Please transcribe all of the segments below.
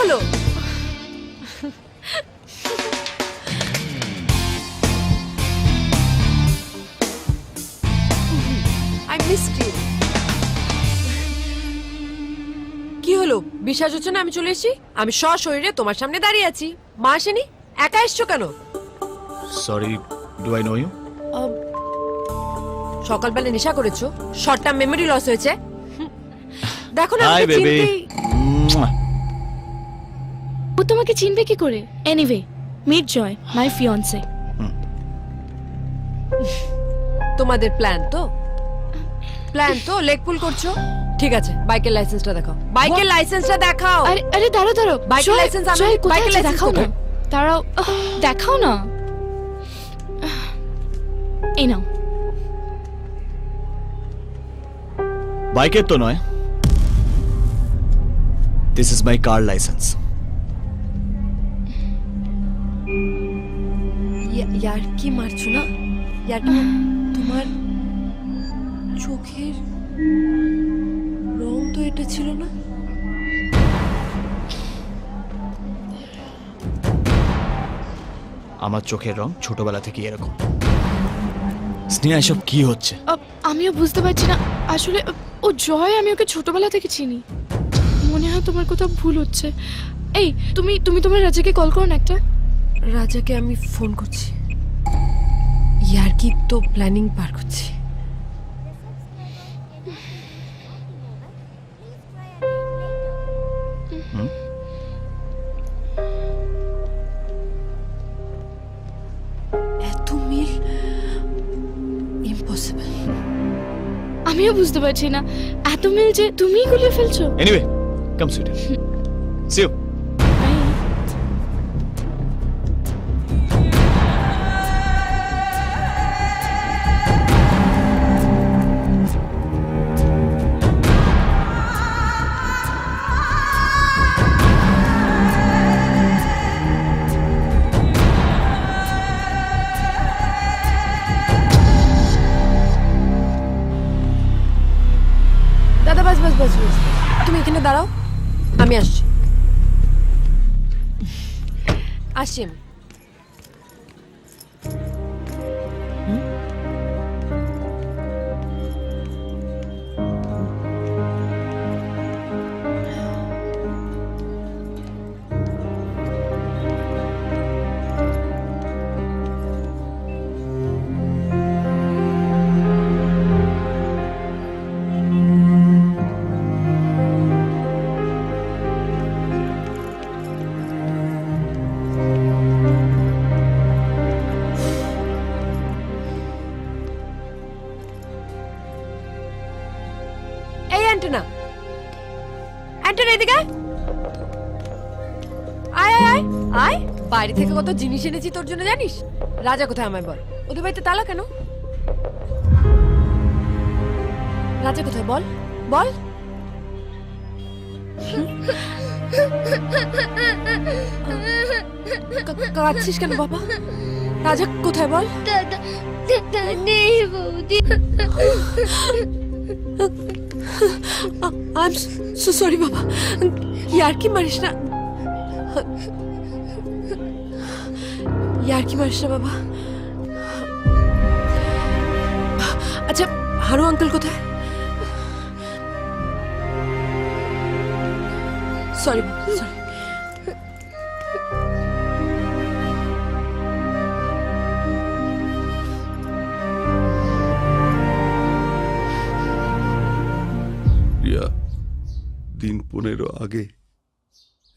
হলো? I missed you. কি হলো, বিশ্বাস হচ্ছে না আমি চলে এসেছি? আমি সশরীরে তোমার সামনে দাঁড়িয়ে আছি। মা আসেনি, একা এসছো কেন? Sorry, do I know you? সকালবেলা নেশা করেছো, শর্ট টার্ম মেমোরি লস হয়েছে। দেখো না, হাই আমাকে বেবি। চিনতেই। ও তোমাকে চিনবে কি করে? এনিওয়ে, মিট জয়, মাই ফিয়ান্সে। তোমাদের প্ল্যান তো লেগ পুল করছো। ঠিক আছে, বাইকের লাইসেন্সটা দেখাও। বাইকের লাইসেন্সটা দেখাও। আরে আরে দাঁড়াও দাঁড়াও, বাইকের জয়, লাইসেন্স আমি, জয়, কোথায় বাইকের আছে? লাইসেন্স দেখাও না। কোথায়? দাঁড়াও, দেখাও না। এই নাও। বাইকের তো নয়, this is my car licence. ইয়ার কি মারছো না? ইয়ার কি তোমার চোখের রং তো এটা ছিল না। আমার চোখের রং ছোটবেলা থেকে এরকম। স্নেহা, এসব কি হচ্ছে? আমিও বুঝতে পারছি না আসলে। ও জয়, আমি ওকে ছোটবেলা থেকে চিনি। মনে হয় তোমার কোথাও ভুল হচ্ছে। এই তুমি তুমি তোমার রাজাকে কল করো না একটা। রাজাকে আমি ফোন করছি। ইয়ার কি তো প্ল্যানিং পার করছি। এত মিল ইম্পসিবল। আমিও বুঝতে পারছি না এত মিল যে তুমিই গুলিয়ে ফেলছো। Anyway, come sweet, see you. দাদা বাস বাস বাস বাস, তুমি এখানে দাঁড়াও, আমি আসছি। আসছি আমি। অ্যান্টেনা, অ্যান্টেনা এদিকে আয়। আয় আয় আয় আয়, বাইরে থেকে কত জিনিস এনেছি তোর জন্য জানিস? রাজা কোথায় আমায় বল। ওদের বাড়িতে তালা কেন? রাজা কোথায় বল বল। কাঁদছিস কেন বাবা? রাজা কোথায় বল। দাদা নেই বৌদি। আই এম সো সরি বাবা, ইয়ার কি মারিস না, ইয়ার কি মারিস না বাবা। আচ্ছা, হারু আঙ্কেল কোথায়? Sorry sorry. দিন 15 আগে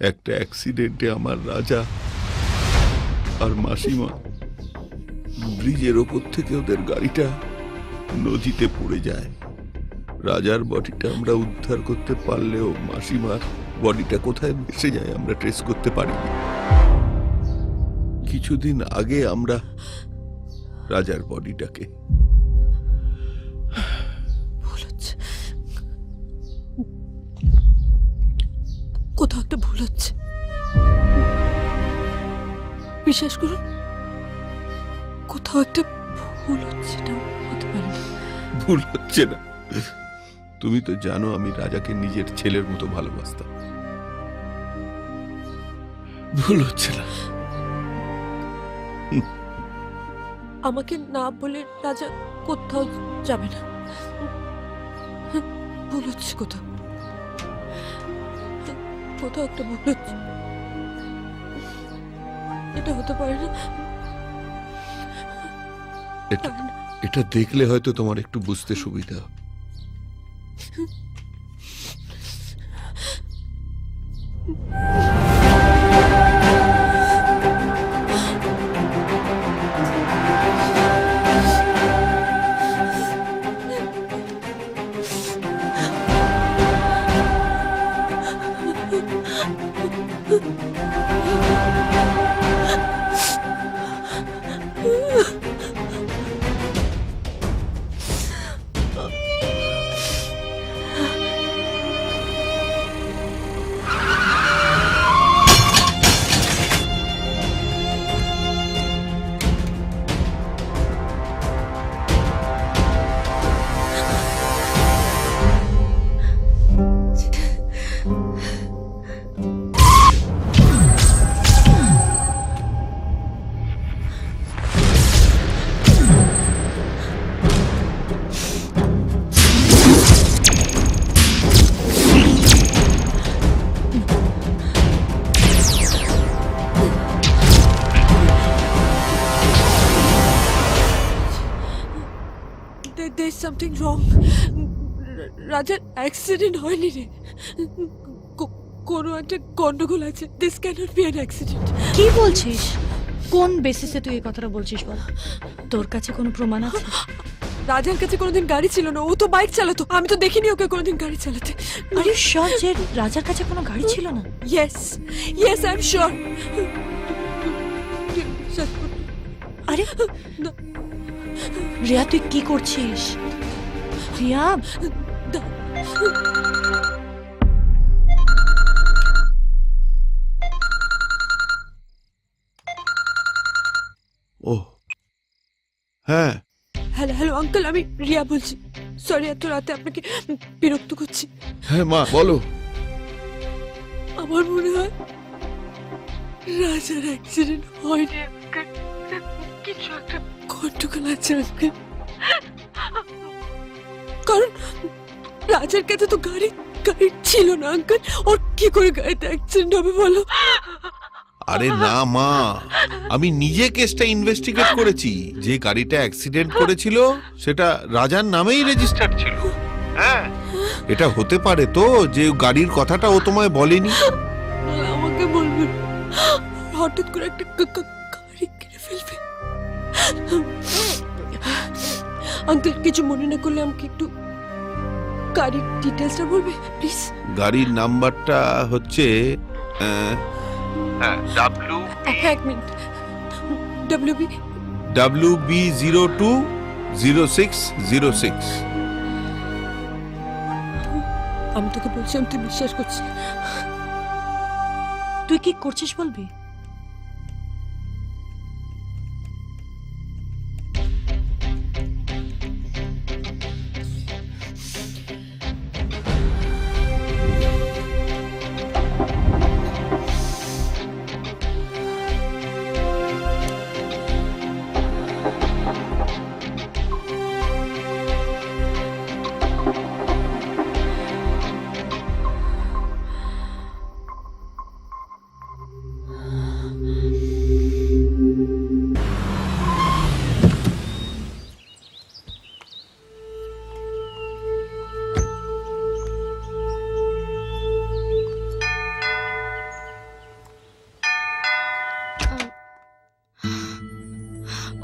একটা অ্যাক্সিডেন্টে আমার রাজা আর মাসিমা ব্রিজের ওপর থেকে ওদের গাড়িটা নদীতে পড়ে যায়। রাজার বডিটা আমরা উদ্ধার করতে পারলেও মাসিমার বডিটা কোথায় ভেসে যায় আমরা ট্রেস করতে পারিনি। কিছুদিন আগে আমরা রাজার বডিটাকে কোথাও একটা ভুল হচ্ছে, বিশ্বাস করুন, কোথাও একটা ভুল হচ্ছে। এটা হতে পারে না। ভুল হচ্ছে না? তুমি তো জানো আমি রাজাকে নিজের ছেলের মতো ভালোবাসতাম। ভুল হচ্ছে না। আমাকে না বলে রাজা কোথাও যাবে না। ভুল হচ্ছে কোথাও, কোথাও একটা ভুল হচ্ছে। এটা হতে পারে না। এটা দেখলে হয়তো তোমার একটু বুঝতে সুবিধা হবে। There's something wrong. রাজার অ্যাক্সিডেন্ট হয়নি রে, কোনো একটা গন্ডগোল আছে। This cannot be an accident. কি বলছিস? কোন বেসিসে তুই এই কথাটা বলছিস বল? তোর কাছে কোনো প্রমাণ আছে? রাজার কাছে কোনোদিন গাড়ি ছিল না, ও তো বাইক চালাতো। আমি তো দেখিনি ওকে কোনোদিন গাড়ি চালাতে। আর ইউ শিওর যে রাজার কাছে কোনো গাড়ি ছিল না? Yes yes, I am sure. আরে রিয়া, তুই কি করছিস? রিয়া, ও হ্যাঁ, হ্যালো হ্যালো আঙ্কেল, আমি রিয়া বলছি। সরি এত রাতে আপনাকে বিরক্ত করছি। হ্যাঁ মা বলো। আমার মনে হয় রাজার অ্যাক্সিডেন্ট হয়নি, কিছু একটা গন্ডগোল আছে আঙ্কেল। কারণ রাজার কাছে তো গাড়ি ছিল না আঙ্কেল। ওর কি করে গাড়িতে অ্যাক্সিডেন্ট হবে বলো? আরে না মা, আমি নিজে কেসটা ইনভেস্টিগেট করেছি। যে গাড়িটা অ্যাক্সিডেন্ট করেছিল সেটা রাজার নামেই রেজিস্টার্ড ছিল। হ্যাঁ, এটা হতে পারে তো যে গাড়ির কথাটা ও তোমায় বলেনি। আমাকে বলবেন হঠাৎ করে একটা গাড়ি কিনে ফেলবে। আঙ্কেল কিছু মনে না করলে আমাকে একটু গাড়ির ডিটেলসটা বলবে প্লিজ? গাড়ির নাম্বারটা হচ্ছে এক মিনিট। WB WB020606। আমি তোকে বলছি, আমি তুই বিশ্বাস করছি। তুই কি করছিস বলবি?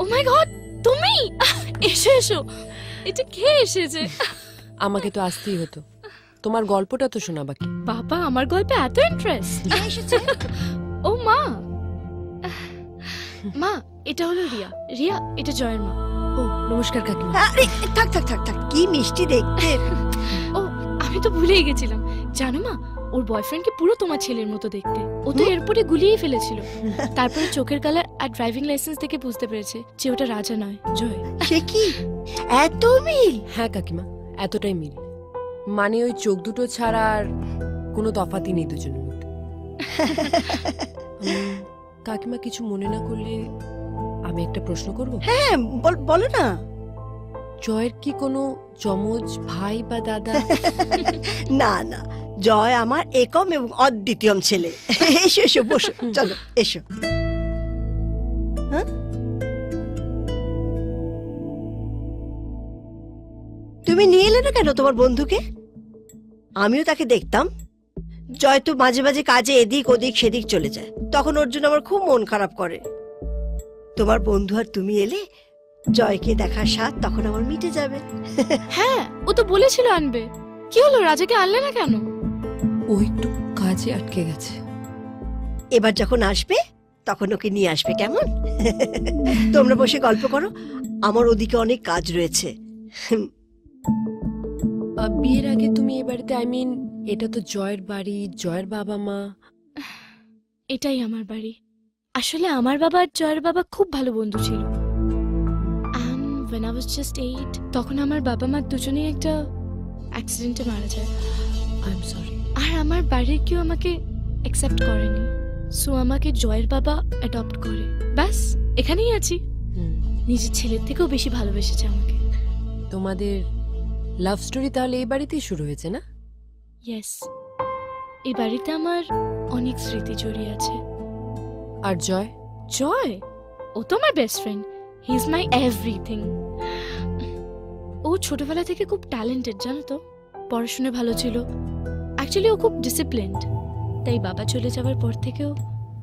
ও মাই গড, তুমি এসো এসো। এটা কে এসেছে? আমাকে তো আসতেই হতো, তোমার গল্পটা তো শোনা বাকি। বাবা, আমার গল্পে এত ইন্টারেস্ট এসেছে। ও মা, মা এটা হলো রিয়া। রিয়া, এটা জয়ের মা। ও নমস্কার কাকিমা। আরে থাক থাক থাক থাক, কি মিষ্টি দেখতে। ও আমি তো ভুলেই গেছিলাম। জানো মা, ওর বয়ফ্রেন্ডকে পুরো তোমার ছেলের মতো দেখতে। ও তো এয়ারপোর্টে গুলিয়েই ফেলেছিল। তারপরে চোখের কালার আর ড্রাইভিং লাইসেন্স দেখে বুঝতে পেরেছে যে ওটা রাজা নয়, জয়। সে কি এত মিল? হ্যাঁ কাকিমা, এতটাই মিল। মানে ওই চোখ দুটো ছাড়া আর কোনো তফাতই নেই দুজনের মধ্যে। কাকিমা কিছু মনে না করলে আমি একটা প্রশ্ন করব? হ্যাঁ বলো না। জয়ের কি কোনো যমজ ভাই বা দাদা? না না, জয় আমার একম এবং অদ্বিতীয়ম ছেলে। এসো এসো, বসো, চলো এসো। হ্যাঁ, তুমি নিয়ে এলে না কেন তোমার বন্ধুকে? আমিও তাকে দেখতাম। জয় তো মাঝে মাঝে কাজে এদিক ওদিক সেদিক চলে যায়, তখন ওর জন্য আমার খুব মন খারাপ করে। তোমার বন্ধু আর তুমি এলে জয়কে দেখার স্বাদ তখন আমার মিটে যাবে। হ্যাঁ, ও তো বলেছিল আনবে। কি হলো, রাজাকে আনলে না কেন? ও একটু কাজে আটকে গেছে। এবার যখন আসবে তখন ওকে নিয়ে আসবে, কেমন? তোমরা বসে গল্প করো, আমার ওদিকে অনেক কাজ রয়েছে। বিয়ের আগে তুমি এ বাড়িতে, এটা তো জয়ের বাড়ি, জয়ের বাবা মা। এটাই আমার বাড়ি। আসলে আমার বাবা আর জয়ের বাবা খুব ভালো বন্ধু ছিল। When I was just 8, তখন আমার বাবা মা দুজনেই একটা অ্যাক্সিডেন্টে মারা যায়। I am sorry. আর আমার বাড়ির কেউ আমাকে অ্যাকসেপ্ট করেনি, সো আমাকে জয়ের বাবা অ্যাডপ্ট করে। ব্যাস, এখানেই আছি। নিজের ছেলের থেকেও বেশি ভালোবেসেছে আমাকে। তোমাদের লাভ স্টোরি তাহলে এই বাড়িতেই শুরু হয়েছে, না? ইয়েস, এই বাড়িতে আমার অনেক স্মৃতি জড়িয়ে আছে। আর জয়? জয়, ও তো আমার best friend. He is my everything. ও ছোটবেলা থেকে খুব ট্যালেন্টেড, জানো তো। পড়াশোনা ভালো ছিল। অ্যাকচুয়ালি ও খুব ডিসিপ্লিনড। তাই বাবা চলে যাওয়ার পর থেকেও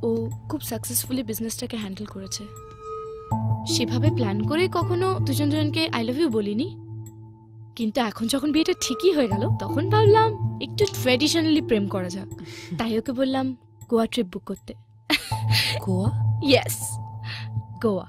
ও খুব সাকসেসফুলি বিজনেসটাকে হ্যান্ডেল করেছে। সেভাবে প্ল্যান করে কখনো দুজনকে আই লাভ ইউ বলিনি, কিন্তু এখন যখন বিয়েটা ঠিকই হয়ে গেল তখন ভাবলাম একটু ট্র্যাডিশনালি প্রেম করা যাক। তাই ওকে বললাম গোয়া ট্রিপ বুক করতে। গোয়া? ইয়েস, গোয়া।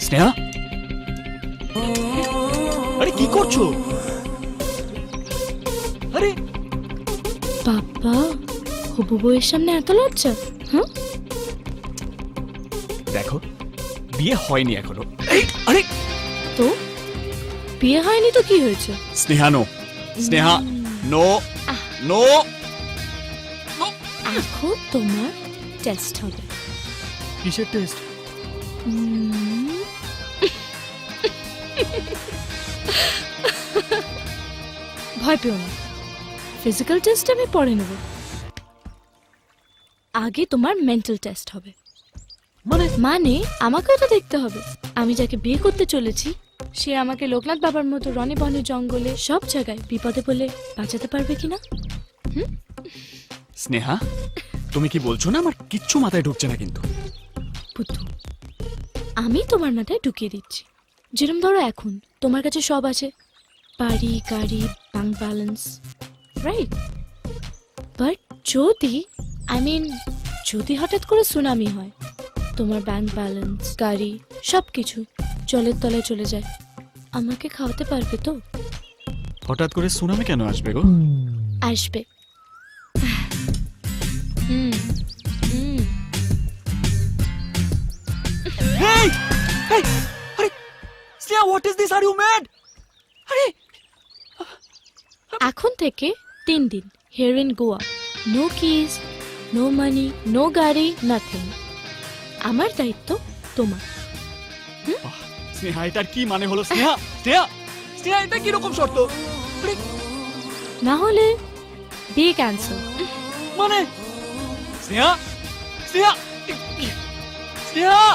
স্নেহা, আরে কি করছো? আরে বাবা, হবু বউয়ের সামনে এত লজ্জা? হ্যাঁ, দেখো, বিয়ে হয়নি এখনো। আরে তো বিয়ে হয়নি তো কি হয়েছে? Sneha, no. Sneha, no no. এখন তোমার টেস্ট হবে। কিসের টেস্ট? ভয় পেও না, ফিজিক্যাল টেস্ট আমি পরে নেব। আগে তোমার মেন্টাল টেস্ট হবে। মানে আমাকেও তো দেখতে হবে আমি যাকে বিয়ে করতে চলেছি সে আমাকে লোকনাথ বাবার মতো রনে বনে জঙ্গলে সব জায়গায় বিপদে বলে বাঁচাতে পারবে কিনা। স্নেহা, তুমি কি বলছো না? আমার কিচ্ছু মাথায় ঢুকছে না কিন্তু। বুদ্ধু, আমি তোমার মাথায় ঢুকিয়ে দিচ্ছি। যেরকম ধরো এখন তোমার কাছে সব আছে, বাড়ি, গাড়ি, ব্যাংক ব্যালেন্স, রাইট? বাট যদি হঠাৎ করে সুনামি হয়, তোমার ব্যাংক ব্যালেন্স, গাড়ি সবকিছু জলের তলায় চলে যায়, আমাকে খাওয়াতে পারবে তো? হঠাৎ করে সুনামি কেন আসবে গো? আসবে। Hey! Hey! Hey! Sneha, what is this? Are you mad? Hey! এখন থেকে 3 দিন here in Goa, no keys, no money, no গাড়ি, nothing. আমার দায়িত্ব তোমার। স্নেহা, এটার কি মানে হলো? স্নেহা, স্নেহা, স্নেহা, এটা কি রকম শর্ত? না হলে বিয়ে ক্যান্সেল। মানে স্নেহা, স্নেহা, স্নেহা।